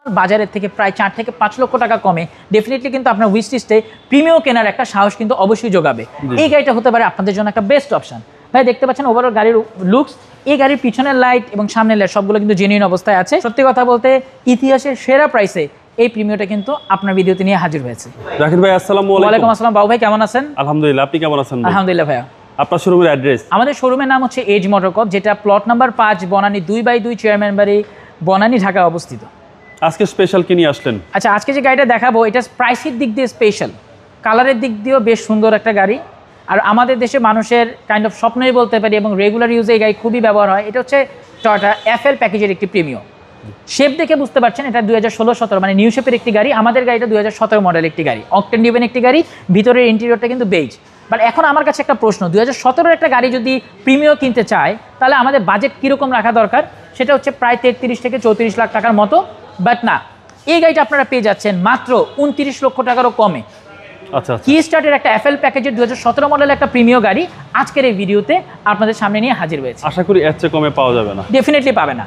বাজারের থেকে প্রায় 4 থেকে 5 লক্ষ টাকা কমে ডেফিনেটলি কিন্তু আপনার উইশ লিস্টে প্রিমিয়াম কেনার একটা সাহস কিন্তু অবশ্যই যোগাবে। এই গাড়িটা হতে পারে আপনাদের জন্য একটা বেস্ট অপশন। ভাই দেখতে পাচ্ছেন ওভারঅল গাড়ির লুকস, এই গাড়ির পিছনের লাইট এবং সামনের লাইট সবগুলো কিন্তু জেনুইন অবস্থায় আছে। সত্যি কথা বলতে ইতিহাসের সেরা প্রাইসে এই প্রিমিয়ামটা কিন্তু আপনার ভিডিওতে নিয়ে হাজির হয়েছে। জাকির ভাই আসসালামু আলাইকুম। ওয়ালাইকুম আসসালাম। বাবু ভাই কেমন আছেন? আলহামদুলিল্লাহ, আপনি কেমন আছেন? আলহামদুলিল্লাহ ভাইয়া। আপনার শোরুমের অ্যাড্রেস? আমাদের শোরুমের নাম হচ্ছে এজ মোটরকপ, যেটা প্লট নাম্বার 5 বনানী 2/2 চেয়ারম্যান বাড়ি, বনানী, ঢাকা অবস্থিত। আজকে স্পেশাল কি নিয়ে আসলেন? আচ্ছা, আজকে যে গাড়িটা দেখাবো এটা প্রাইসের দিক দিয়ে স্পেশাল, কালারের দিক দিয়েও বেশ সুন্দর একটা গাড়ি। আর আমাদের দেশে মানুষের কাইন্ড অফ স্বপ্নই বলতে পারি এবং রেগুলার ইউজে এই গাড়ি খুবই ব্যবহার হয়। এটা হচ্ছে টয়োটা FL প্যাকেজের একটি প্রিমিয়াম। শেপ দেখে বুঝতে পারছেন এটা 2016-17 মানে নিউ শেপের একটি গাড়ি। আমাদের গাড়িটা 2017 মডেল একটি গাড়ি, অকটেন ডিভেন একটি গাড়ি, ভিতরের ইন্টেরিয়রটা কিন্তু বেজ। বাট এখন আমার কাছে একটা প্রশ্ন, 2017 একটা গাড়ি যদি প্রিমিয়াম কিনতে চায় তাহলে আমাদের বাজেট কীরকম রাখা দরকার? সেটা হচ্ছে প্রায় 33 থেকে 34 লাখ টাকার মতো। বাট না, এই গাড়িটা আপনারা পেয়ে যাচ্ছেন মাত্র 29 লক্ষ টাকারও কমে। আচ্ছা, কি স্টার্টের একটা FL প্যাকেজের 2017 মডেল একটা প্রিমিয়াম গাড়ি আজকের এই ভিডিওতে আপনাদের সামনে নিয়ে হাজির হয়েছে। আশা করি এর চেয়ে কমে পাওয়া যাবে না। ডেফিনেটলি পাবে না।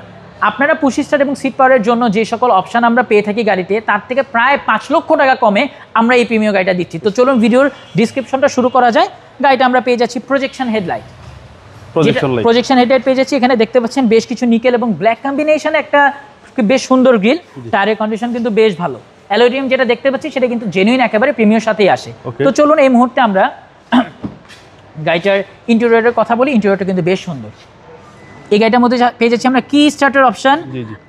আপনারা পুশ স্টার্ট এবং সিট পাওয়ারের জন্য যে সকল অপশন আমরা পেয়ে থাকি গাড়িতে, তার থেকে প্রায় 5 লক্ষ টাকা কমে আমরা এই প্রিমিয়াম গাড়িটা দিচ্ছি। তো চলুন ভিডিওর ডিসক্রিপশনটা শুরু করা যায়। গাড়িটা আমরা পেয়ে যাচ্ছি প্রজেকশন হেডলাইট, প্রজেকশন হেডলাইট পেয়ে যাচ্ছি। এখানে দেখতে পাচ্ছেন বেশ কিছু নিকেল এবং ব্ল্যাক কম্বিনেশনে একটা বেশ সুন্দর গ্রিল। টায়ারের কন্ডিশন কিন্তু বেশ ভালো। অ্যালুমিনিয়াম যেটা দেখতে পাচ্ছি সেটা কিন্তু জেনুইন একেবারে প্রিমিয়ার সাথেই আসে। তো চলুন এই মুহূর্তে আমরা গাড়িটার ইন্টেরিয়রের কথা বলি। ইন্টেরিয়রটা কিন্তু বেশ সুন্দর। এই গাড়িটার মধ্যে পেয়ে যাচ্ছি আমরা কি স্টার্টার অপশন,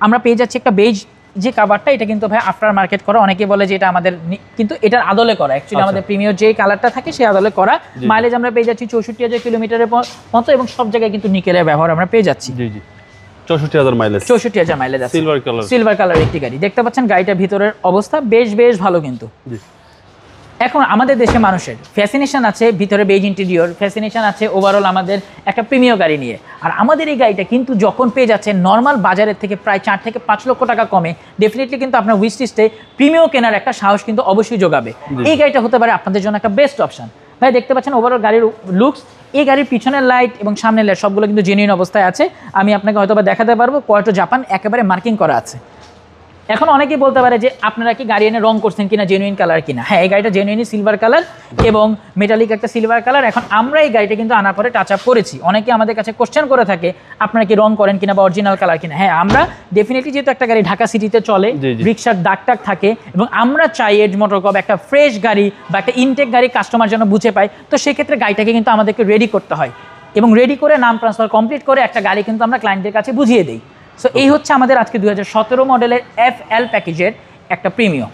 আমরা পেয়ে যাচ্ছি একটা বেজ যে কাভারটা, এটা কিন্তু ভাই আফটার মার্কেট করা। অনেকে বলে যে এটা আমাদের, কিন্তু এটার আদলে করা। অ্যাকচুয়ালি আমাদের প্রিমিয়ার যে কালারটা থাকে সেই আদলে করা। মাইলেজ আমরা পেয়ে যাচ্ছি 64,000 কিলোমিটারের মতো এবং সব জায়গায় কিন্তু নিকেলের ব্যবহার আমরা পেয়ে যাচ্ছি। 64,000 মাইলেজ, 64,000 মাইলেজ আছে। সিলভার কালার একটি গাড়ি। দেখতে পাচ্ছেন গাড়িটার ভিতরের অবস্থা বেশ ভালো কিন্তু। এখন আমাদের দেশে মানুষের ফ্যাসিনেশন আছে ভিতরে বেজ ইন্টেরিয়র, ফ্যাসিনেশন আছে ওভারঅল আমাদের একটা প্রিমিয়াম গাড়ি নিয়ে। আর আমাদের এই গাড়িটা কিন্তু যখন পেয়ে যাচ্ছে নর্মাল বাজারের থেকে প্রায় 4 থেকে 5 লক্ষ টাকা কমে, ডেফিনেটলি কিন্তু আপনার উইশ লিস্টে প্রিমিয়াম কেনার একটা সাহস কিন্তু অবশ্যই যোগাবে। এই গাড়িটা হতে পারে আপনাদের জন্য একটা বেস্ট অপশন। ভাই দেখতে পাচ্ছেন ওভারঅল গাড়ির লুকস, এই গাড়ির পিছনের লাইট এবং সামনের লাইট সবগুলো কিন্তু জেনুইন অবস্থায় আছে। আমি আপনাকে হয়তো বা দেখাতে পারবো, কোয়াটো জাপান একেবারে মার্কিং করা আছে। এখন অনেকেই বলতে পারে যে আপনারা কি গাড়ি এনে রং করছেন কিনা, জেনুইন কালার কিনা। হ্যাঁ, এই গাড়িটা জেনুইনই সিলভার কালার এবং মেটালিক একটা সিলভার কালার। এখন আমরা এই গাড়িটা কিন্তু আনার পরে টাচ আপ করেছি। অনেকে আমাদের কাছে কোশ্চেন করে থাকে আপনারা কি রং করেন কিনা বা অরিজিনাল কালার কিনা। হ্যাঁ, আমরা ডেফিনেটলি, যেহেতু একটা গাড়ি ঢাকা সিটিতে চলে, রিক্সার দাগ টাগ থাকে এবং আমরা চাই এজ মোটরকপ একটা ফ্রেশ গাড়ি বা একটা ইনটেক গাড়ি কাস্টমার যেন বুঝে পায়, তো সেক্ষেত্রে গাড়িটাকে কিন্তু আমাদেরকে রেডি করতে হয় এবং রেডি করে নাম ট্রান্সফার কমপ্লিট করে একটা গাড়ি কিন্তু আমরা ক্লায়েন্টের কাছে বুঝিয়ে দিই। সো এই হচ্ছে আমাদের আজকে 2017 মডেলের FL প্যাকেজের একটা প্রিমিয়াম।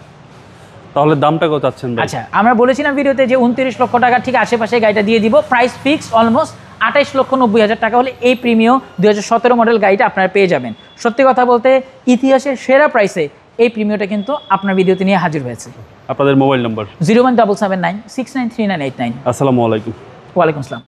তাহলে দামটা কত চাচ্ছেন? আচ্ছা, আমরা বলেছিলাম ভিডিওতে যে 29 লক্ষ টাকা ঠিক আশেপাশে গাড়িটা দিয়ে দিব। প্রাইস ফিক্স অলমোস্ট 28,90,000 টাকা হলে এই প্রিমিয়াম 2017 মডেল গাড়িটা আপনারা পেয়ে যাবেন। সত্যি কথা বলতে ইতিহাসের সেরা প্রাইসে এই প্রিমিয়ামটা কিন্তু আপনার ভিডিওতে নিয়ে হাজির হয়েছে। আপনাদের মোবাইল নাম্বার? 01779693989। আসসালামু আলাইকুম। ওয়ালাইকুম আসসালাম।